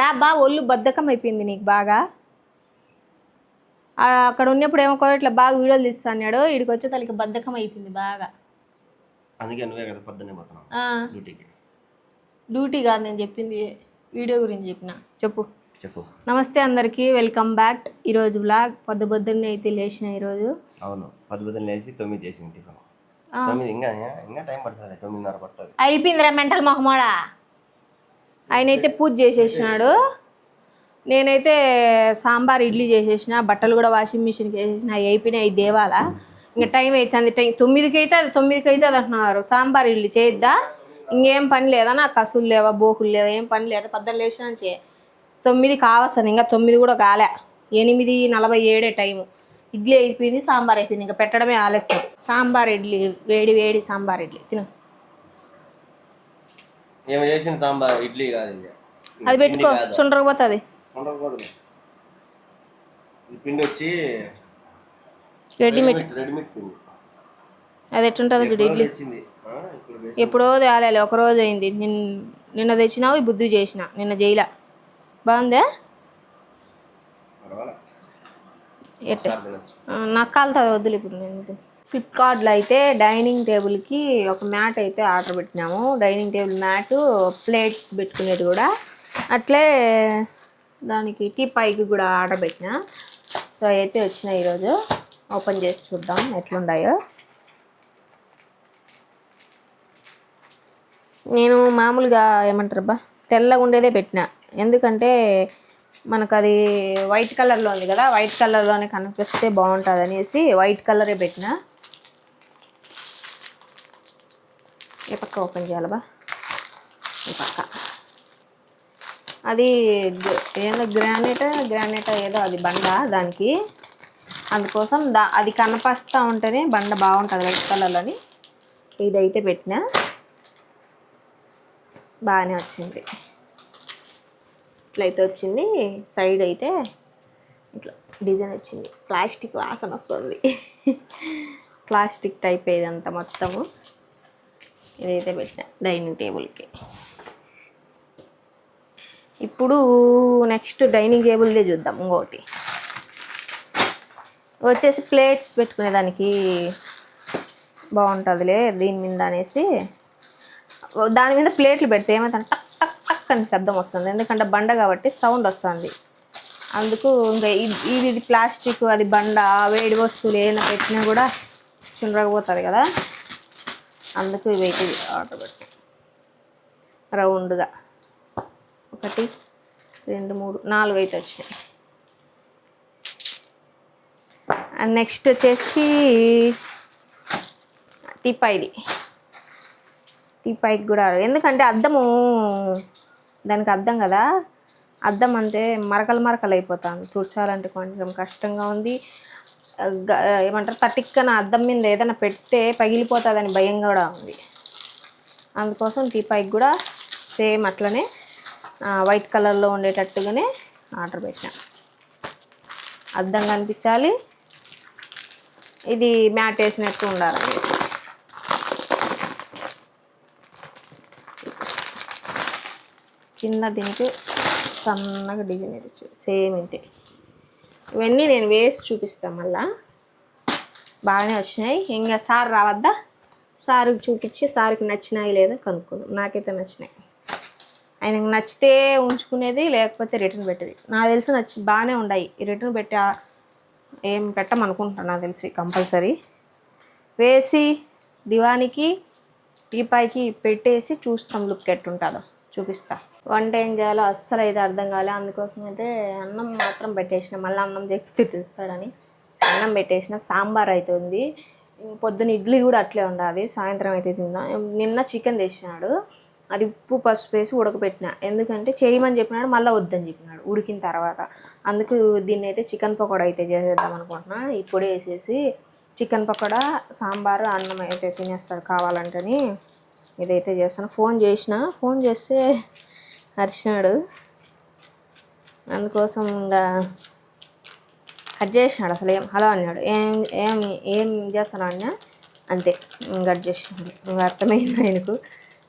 రా బా, ఒళ్ళు బద్ధకం అయిపోయింది నీకు బాగా. అక్కడ ఉన్నప్పుడు ఏమో ఇట్లా బాగా వీడియోలు తీస్తా అన్నాడు, ఇక్కడికి వచ్చే తనకి బద్ధకం అయిపోయింది బాగా. అందుకే నువ్వే కదా పొద్దున్నే పోతున్నావు డ్యూటీకి. డ్యూటీ కాదు నేను చెప్పింది, వీడియో గురించి చెప్పిన. చెప్పు. చెప్పు. నమస్తే అందరికీ, వెల్కమ్ బ్యాక్. ఈరోజు బ్లాగ్ పొద్దున్నే అయితే లేచిన ఈరోజు. అవును, పొద్దున్నే లేచి 9 చేసింది టిఫిన్. 9 ఇంకా టైం పడుతుంది, 9:30 పడుతుంది. అయిపోయిందిరా మెంటల్ మొహమాడా. ఆయన అయితే పూజ చేసేసినాడు, నేనైతే సాంబార్ ఇడ్లీ చేసేసిన, బట్టలు కూడా వాషింగ్ మిషన్కి వేసేసిన. అవి అయిపోయినాయి, అవి దేవాలా. ఇంకా టైం అవుతుంది, 9కి అయితే అది 9కి అయితే అది అంటున్నారు. సాంబార్ ఇడ్లీ చేద్దా, ఇంకేం పని లేదా నాకు, కసులు లేవా బోకులు లేవా, ఏం పని లేదా. పొద్దున్న లేచిన 9 కావస్తుంది, ఇంకా 9 కూడా కాలే, 8:47 టైము. ఇడ్లీ అయిపోయింది, సాంబార్ అయిపోయింది, ఇంకా పెట్టడమే ఆలస్యం. సాంబార్ ఇడ్లీ, వేడి వేడి సాంబార్ ఇడ్లీ తిను. ఏమో చేసిన సాంబార్ ఇడ్లీ కాదు, అది పెట్టుకో, చుండ్రకపోతుంది. పిండి వచ్చి రెడీమేడ్ పిండి. అది ఎట్టుంటుంది చూడు ఇడ్లీ. ఎప్పుడో తేలాలి, ఒకరోజు అయింది. నిన్న తెచ్చినావు, ఈ బుద్ధి చేసిన, నిన్న చేయలే. బాగుందా? ఎట్ట నాకు కాలుతుంది, వద్దులు ఇప్పుడు. నేను ఫ్లిప్కార్ట్లో అయితే డైనింగ్ టేబుల్కి ఒక మ్యాట్ అయితే ఆర్డర్ పెట్టినాము. డైనింగ్ టేబుల్ మ్యాటు, ప్లేట్స్ పెట్టుకునేది కూడా, అట్లే దానికి టీ పైకి కూడా ఆర్డర్ పెట్టినా. సో అయితే వచ్చినాయి, ఈరోజు ఓపెన్ చేసి చూద్దాం ఎట్లున్నాయో. నేను మామూలుగా ఏమంటారబ్బా తెల్లగా ఉండేదే పెట్టిన, ఎందుకంటే మనకు అది వైట్ కలర్లో ఉంది కదా, వైట్ కలర్లోనే కనిపిస్తే బాగుంటుంది అనేసి వైట్ కలరే పెట్టిన. ఏ పక్క ఓపెన్ చేయాలబ్బా, ఈ పక్క. అది ఏదో గ్రానైట్ ఏదో అది బండ దానికి, అందుకోసం అది కనపస్తూ ఉంటేనే బండ బాగుంటుంది వైట్ కలర్లోని. ఇదైతే పెట్టిన, బాగానే వచ్చింది. ఇట్లయితే వచ్చింది, సైడ్ అయితే ఇట్లా డిజైన్ వచ్చింది. ప్లాస్టిక్ వాసన వస్తుంది, ప్లాస్టిక్ టైప్ ఇదంతా మొత్తము. ఇదైతే పెట్టిన డైనింగ్ టేబుల్కి. ఇప్పుడు నెక్స్ట్ డైనింగ్ టేబుల్దే చూద్దాం. ఇంకోటి వచ్చేసి ప్లేట్స్ పెట్టుకునేదానికి బాగుంటుందిలే దీని మీద అనేసి, దాని మీద ప్లేట్లు పెడితే ఏమైతే టక్ టక్ టక్ అని శబ్దం వస్తుంది, ఎందుకంటే బండ కాబట్టి సౌండ్ వస్తుంది. అందుకు ఇంకా ఇది ప్లాస్టిక్, అది బండ, వేడి వస్తువులు ఏమైనా పెట్టినా కూడా చుండ్రకపోతుంది కదా, అందుకు ఇవైతే ఆర్డర్ పెట్టి రౌండ్గా 1 2 3 4 అయితే వచ్చినాయి. అండ్ నెక్స్ట్ వచ్చేసి టీపాయికి కూడా, ఎందుకంటే అద్దము దానికి అద్దం కదా, అద్దం అంతే మరకలు అయిపోతుంది, తుడచాలంటే కొంచెం కష్టంగా ఉంది. ఏమంటారు తటిక్కన అద్దం మీద ఏదైనా పెడితే పగిలిపోతుందని భయం కూడా ఉంది. అందుకోసం టీపాయికి కూడా సేమ్ అట్లనే వైట్ కలర్లో ఉండేటట్టుగానే ఆర్డర్ పెట్టినా. అద్దం కనిపించాలి, ఇది మ్యాట్ వేసినట్టు ఉండాలనేసి. కింద దీనికి సన్నగా డిజైన్ అయితే సేమ్ ఇంతే. ఇవన్నీ నేను వేసి చూపిస్తాను మళ్ళా. బాగానే వచ్చినాయి. ఇంకా సార్ రావద్దా, సార్కి చూపించి సార్కి నచ్చినాయి లేదా కనుక్కుందాం. నాకైతే నచ్చినాయి. ఆయనకు నచ్చితే ఉంచుకునేది, లేకపోతే రిటర్న్ పెట్టేది. నాకు తెలిసి బాగానే ఉన్నాయి. రిటర్న్ ఏం పెట్టమనుకుంటున్నాను నాకు తెలిసి. కంపల్సరీ వేసి దివానికి టీపాయికి పెట్టేసి చూస్తాం లుక్ ఎట్టుంటుందో చూపిస్తా. వంట ఏం చేయాలో అస్సలు అయితే అర్థం కాలే, అందుకోసం అయితే అన్నం మాత్రం పెట్టేసిన. మళ్ళీ అన్నం చెక్కి తిరుగుతాడని అన్నం పెట్టేసిన. సాంబార్ అయితే ఉంది, పొద్దున్న ఇడ్లీ కూడా అట్లే ఉండాలి, సాయంత్రం అయితే తిందాం. నిన్న చికెన్ తెచ్చినాడు, అది ఉప్పు పసుపు వేసి ఉడకపెట్టిన, ఎందుకంటే చేయమని చెప్పినాడు, మళ్ళీ వద్దని చెప్పినాడు ఉడికిన తర్వాత. అందుకు దీన్ని అయితే చికెన్ పకోడా అయితే చేసేద్దాం అనుకుంటున్నా. ఇప్పుడు వేసేసి చికెన్ పకోడా, సాంబారు, అన్నం అయితే తినేస్తాడు కావాలంటని ఇదైతే చేస్తాను. ఫోన్ చేస్తే అరిచినాడు, అందుకోసం ఇంకా కట్ చేసినాడు. అసలు హలో అన్నాడు, ఏం చేస్తాను అన్నా, అంతే కట్ చేసినాడు. ఇంకా అర్థమైంది ఆయనకు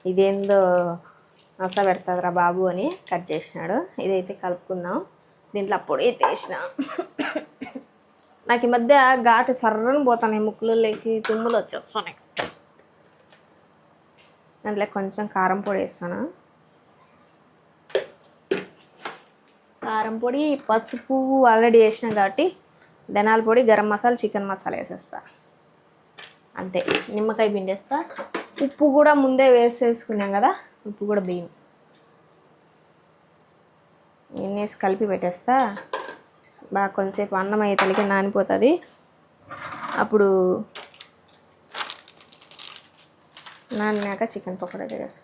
ఇదేందో నస పెడతాదిరా బాబు అని కట్ చేసినాడు. ఇదైతే కలుపుకుందాం. దీంట్లో పొడి అయితే వేసిన. నాకు ఈ మధ్య ఘాటు సర్రని పోతాను, ముక్కులలోకి తుమ్ములు వచ్చేస్తున్నాయి. దాంట్లో కొంచెం కారం పొడి వేస్తాను. కారం పొడి, పసుపు ఆల్రెడీ వేసినాం కాబట్టి ధనియాల పొడి, గరం మసాలా, చికెన్ మసాలా వేసేస్తా అంతే. నిమ్మకాయ పిండేస్తా. ఉప్పు కూడా ముందే వేసేసుకున్నాం కదా, ఉప్పు కూడా బియ్యం వేసి కలిపి పెట్టేస్తా. బాగా కొంచెంసేపు అన్నం అయ్యేతలకి నానిపోతుంది. అప్పుడు నానినాక చికెన్ పకోడా చేస్తా.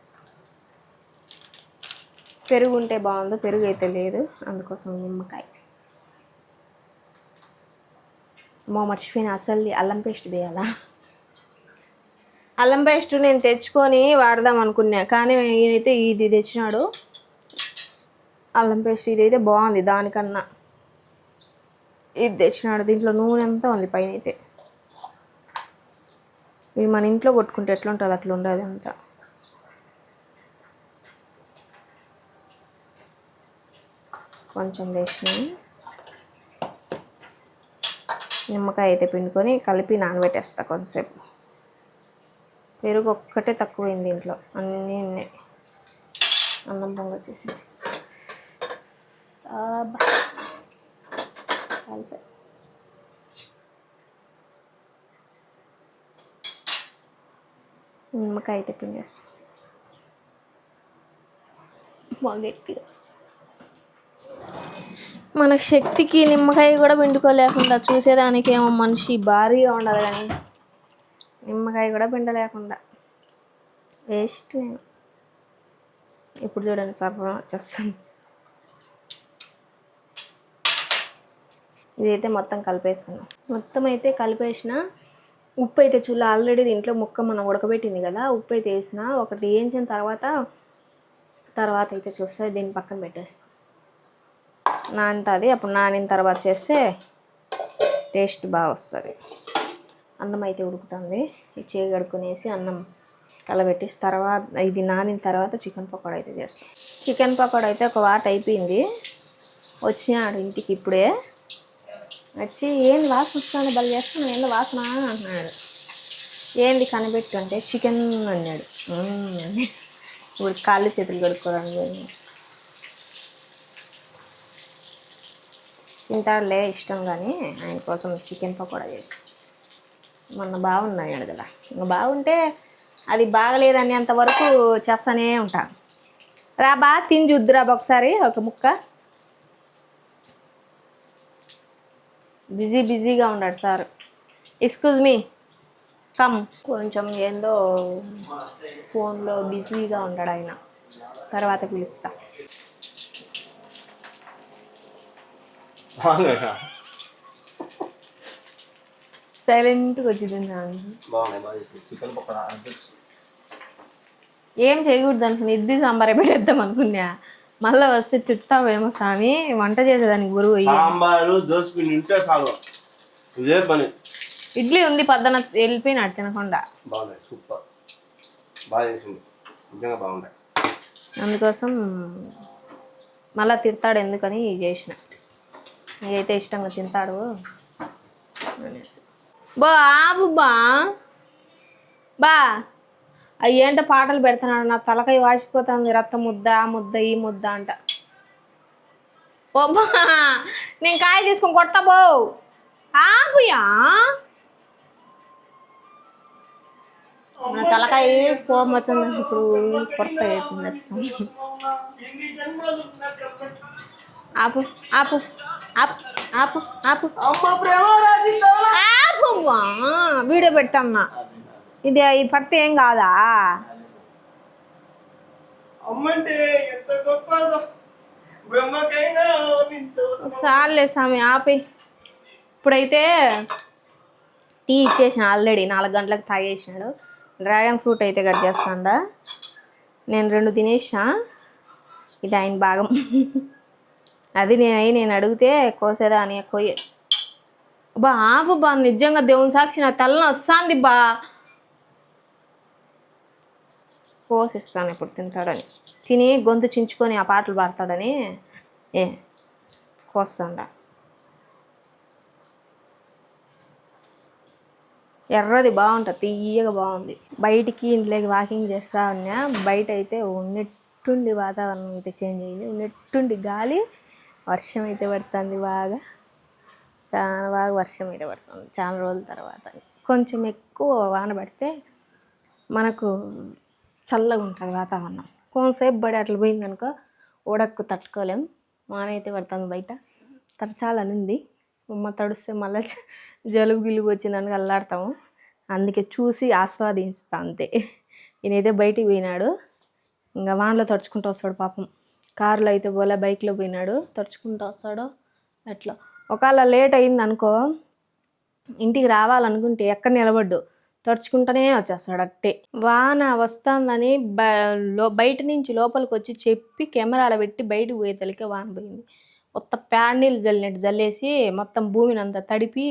పెరుగు ఉంటే బాగుంది, పెరుగు అయితే లేదు, అందుకోసం నిమ్మకాయ. మర్చిపోయిన అసలు అల్లం పేస్ట్ వేయాలా. అల్లం పేస్ట్ నేను తెచ్చుకొని వాడదాం అనుకున్నా, కానీ ఈయనైతే ఇది తెచ్చినాడు అల్లం పేస్ట్. ఇదైతే బాగుంది, దానికన్నా ఇది తెచ్చినాడు. దీంట్లో నూనె అంతా ఉంది పైన. అయితే ఇది మన ఇంట్లో కొట్టుకుంటే ఎట్లా ఉంటుంది అట్లా ఉండదు అంతా. కొంచెం వేసినాయి. నిమ్మకాయ అయితే పిండుకొని కలిపి నానబెట్టేస్తా కొంతసేపు. పెరుగు ఒక్కటే తక్కువైంది దీంట్లో, అన్నీ ఉన్నాయి. అన్నం పొంగ వచ్చేసి కలిపి నిమ్మకాయ అయితే పిండేస్తా గట్టిగా. మన శక్తికి నిమ్మకాయ కూడా పిండుకోలేకుండా, చూసేదానికి ఏమో మనిషి భారీగా ఉండాలి కానీ నిమ్మకాయ కూడా పిండలేకుండా వేస్ట్. నేను ఇప్పుడు చూడండి సర్వం వచ్చేస్తుంది. ఇదైతే మొత్తం కలిపేసుకున్నాం. మొత్తం అయితే కలిపేసిన. ఉప్పు అయితే చూడ ఆల్రెడీ దీంట్లో ముక్క మనం ఉడకబెట్టింది కదా, ఉప్పు అయితే వేసిన. ఒకటి వేయించిన తర్వాత అయితే చూస్తే దీన్ని పక్కన పెట్టేస్తాం, నానుతుంది. అప్పుడు నానిన తర్వాత చేస్తే టేస్ట్ బాగా వస్తుంది. అన్నం అయితే ఉడుకుతుంది. ఈ చేయి కడుక్కునేసి అన్నం కలబెట్టేసి తర్వాత ఇది నానిన తర్వాత చికెన్ పకోడా అయితే చేస్తాం. చికెన్ పకోడా అయితే ఒక వాట అయిపోయింది. వచ్చినాడు ఇంటికి ఇప్పుడే. వచ్చి ఏంది వాసన వస్తుంది, బలి చేస్తాను, ఏందో వాసన అంటున్నాడు. ఏంది కనిపెట్టు అంటే చికెన్ అన్నాడు. ఇప్పుడు కాళ్ళు చేతులు కడుక్కోవడానికి తింటాడులే ఇష్టం, కానీ ఆయన కోసం చికెన్ పకోడా చేసి మొన్న బాగున్నాడు కదా. ఇంకా బాగుంటే అది బాగలేదని అంతవరకు చేస్తూనే ఉంటాను. రా బా తిని చూద్దురా ఒకసారి ఒక ముక్క. బిజీగా ఉన్నాడు సార్. Excuse me come. కొంచెం ఏందో ఫోన్లో బిజీగా ఉంటాడు ఆయన, తర్వాత పిలుస్తా. సైలెంట్గా వచ్చింది. ఏం చేయకూడదు అనుకున్నా, ఇడ్లీ సాంబారే పెట్టేద్దాం అనుకున్నా. మళ్ళీ వస్తే తిడతావేమో స్వామి, వంట చేసేదానికి గురువు. ఇడ్లీ ఉంది పద్దన వెళ్ళిపోయినాడు తినకుండా. అందుకోసం మళ్ళీ తిడతాడు ఎందుకని చేసిన. నీకైతే ఇష్టంగా తింటాడు అనేసి. ఆపు బా అయ్యేంట పాటలు పెడుతున్నాడు. నా తలకాయ వాసిపోతుంది. రక్తం ముద్ద, ఆ ముద్ద, ఈ ముద్ద అంట. ఓ బా నేను కాయ తీసుకొని కొడతా బో. ఆపుయా నా తలకాయ కోపం వచ్చింది. ఇప్పుడు కొడతా ఆపు ఆపు ఆపు ఆపు ఆపు ఆపు. వీడియో పెడతామ్మా. ఇది పడితే ఏం కాదా? సార్లే స్వామి ఆపి. ఇప్పుడైతే టీ ఇచ్చేసిన ఆల్రెడీ 4 గంటలకు తాగేసినాడు. డ్రాగన్ ఫ్రూట్ అయితే కట్ చేస్తాడా. నేను 2 తినేసా. ఇది ఆయన భాగం. అది నేను అడిగితే కోసేదా అని కొయ్య. బా ఆపు బా, నిజంగా దేవుని సాక్షి నా తలని వస్తుంది బా. కోసిస్తాను ఇప్పుడు తింటాడని, తిని గొంతు చించుకొని ఆ పాటలు పాడతాడని కోస్తాండ. ఎర్రది బాగుంటుంది, తీయగా బాగుంది. బయటికి ఇంట్లోకి వాకింగ్ చేస్తా ఉన్నా, బయట అయితే ఉన్నట్టుండి వాతావరణం అయితే చేంజ్ అయింది, ఉన్నట్టుండి గాలి, వర్షం అయితే పడుతుంది బాగా, చాలా బాగా వర్షం అయితే పడుతుంది చాలా రోజుల తర్వాత. కొంచెం ఎక్కువ వాన పడితే మనకు చల్లగా ఉంటుంది వాతావరణం. కొంతసేపు పడి అట్లా పోయిందనుకో ఉడక్కు తట్టుకోలేం. వాన అయితే పడుతుంది బయట, తడచాలని ఉంది. తడిస్తే మళ్ళీ జలుబు గిలుబు వచ్చిందని అల్లాడతాము. అందుకే చూసి ఆస్వాదిస్తా అంతే. ఈయనైతే బయటికి పోయినాడు, ఇంకా వానలో తడుచుకుంటూ వస్తాడు పాపం. కారులో అయితే పోలే, బైక్లో పోయినాడు, తడుచుకుంటూ వస్తాడు. ఎట్లా ఒకవేళ లేట్ అయింది అనుకో, ఇంటికి రావాలనుకుంటే ఎక్కడ నిలబడ్డు, తడుచుకుంటూనే వచ్చేస్తాడు అట్టే. వాన వస్తుందని బయట నుంచి లోపలికి వచ్చి చెప్పి కెమెరాలో పెట్టి బయటకు పోయేతలకే వాన పోయింది. మొత్తం ప్యాడ్ నీళ్ళు జల్లినట్టు జల్లేసి మొత్తం భూమిని అంతా తడిపి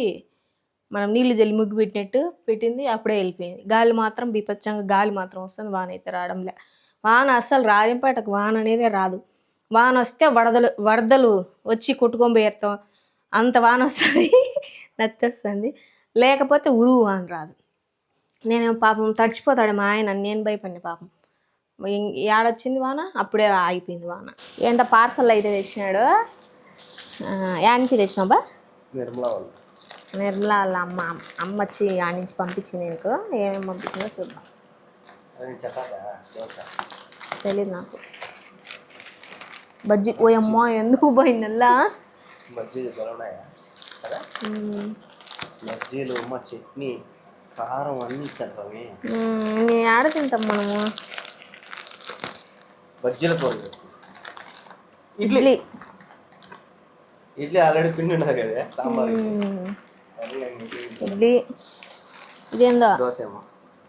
మనం నీళ్ళు జల్లి ముగ్గు పెట్టినట్టు పెట్టింది. అప్పుడే వెళ్ళిపోయింది. గాలి మాత్రం బీపచ్చంగా గాలి మాత్రం వస్తుంది, వాన అయితే రావడంలే. వాన అస్సలు రాజంపేటకు వాన అనేదే రాదు. వాన వస్తే వరదలు వచ్చి కొట్టుకొని పోయేస్తాం, అంత వాన వస్తుంది, నత్తేస్తుంది. లేకపోతే ఉరువు వాన రాదు. నేను పాపం తడిచిపోతాడు మా ఆయన, నేను భయపడిన పాపం. ఏడొచ్చింది వాన, అప్పుడే ఆగిపోయింది వాన. ఏంటో పార్సల్ అయితే తెచ్చినాడు. నుంచి తెచ్చినాబా? నిర్మలా వాళ్ళ అమ్మ వచ్చి ఆడ నుంచి పంపించింది. నీకు ఏమేమి పంపించిందో చూద్దాం. తెలీదు నాకు. బజ్జీ ఓయమ్మా ఎందుకు పోయిందల్లా బజ్జీలు, చట్నీ, కారం అన్నీ ఇచ్చారు స్వామి. నేను ఆడ తింటాం మనము. బజ్జీల కూర, ఇడ్లీ ఆల్రెడీ పిండి ఉన్నది కదా, సాంబార్, ఇడ్లీ, ఇదేందో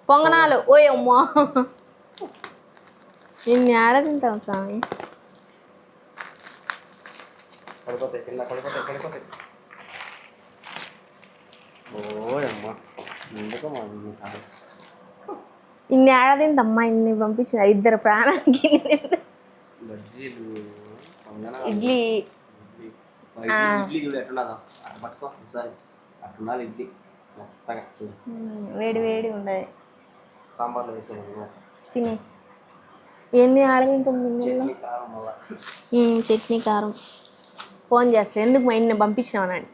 పొంగనాలు. ఓయమ్మా ఇన్ని ఆడ తింటాం స్వామి. ఇన్ని ఆడ తింటమ్మా, ఇన్ని పంపించిన ఇద్దరు ప్రాణానికి. ఇడ్లీ వేడి వేడి ఉండదు, సాంబార్లో తిని. ఎన్ని ఆడతింటాం చట్నీ కారం. ఫోన్ చేస్తా, ఎందుకు మా ఇన్ని పంపించినామనండి.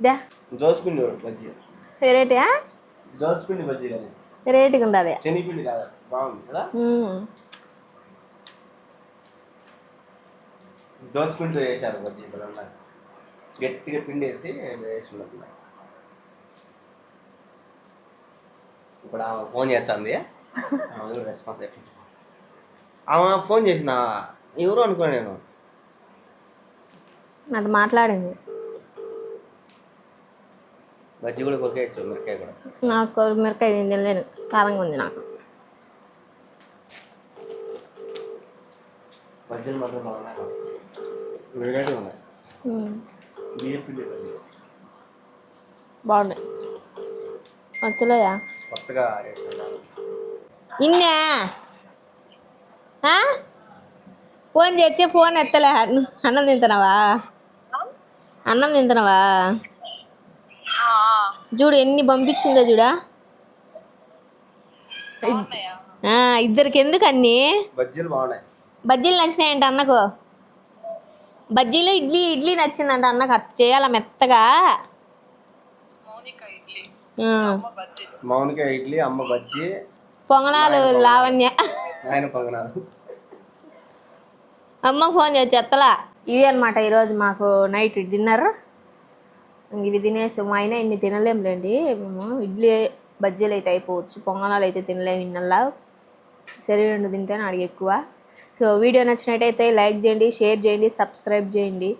దా దోసపిండి బజ్జీ వెరైటీయా, దోసపిండి బజ్జీ వెరైటీగా ఉండదు, శనగపిండి కాదు, బాగుంది కదా. దోసపిండితో వేసారు బజ్జీ, గట్టిగా పిండి వేసి వేసుకున్నట్టున్నారు. ఇప్పుడు ఆమె ఫోన్ చేస్తుంది, రెస్పాన్స్ అయిపోయింది. ఆమె ఫోన్ చేసిన ఎవరు అనుకో, నేను అది మాట్లాడింది. బజ్జీ కూడా కొరికేయచ్చు, మిరకాయ కూడా. నాకు మిరకాయ నేను తినలేను, కారంగా ఉంది నాకు. బజ్జీలు మాత్రం బాగున్నాయి, మిరకాయ ఉన్నాయి, బియ్యం పిండి బజ్జీ బాగున్నాయి. వచ్చలేదా కొత్తగా ఇన్నే ఫోన్ చేసి ఫోన్ ఎత్తలే. అన్నం తింటున్నావా? అన్నం తింటున్నావా? చూడు ఎన్ని పంపించిందో చూడా. ఇద్దరికి ఎందుకు అన్నీ బజ్జీలు బాగున్నాయి. బజ్జీలు నచ్చినాయంట అన్నకు. బజ్జీలు ఇడ్లీ నచ్చిందంట అన్నకు. అత్త చేయాల మెత్తగా. మౌనిక ఇడ్లీ, అమ్మ బజ్జీ, పొంగనాలు లావణ్య, ఆయన పొంగనాలు. అమ్మకు ఫోన్ చేసి ఎత్తలా. ఇవి అనమాట ఈరోజు మాకు నైట్ డిన్నర్. ఇవి తినేసి మా ఆయన ఇన్ని తినలేములేండి మేము. ఇడ్లీ బజ్జీలు అయితే అయిపోవచ్చు, పొంగనాలు అయితే తినలేము ఇన్నల్లా. సరే 2 తింటేనే అడిగి ఎక్కువ. సో వీడియో నచ్చినట్టయితే లైక్ చేయండి, షేర్ చేయండి, సబ్స్క్రైబ్ చేయండి.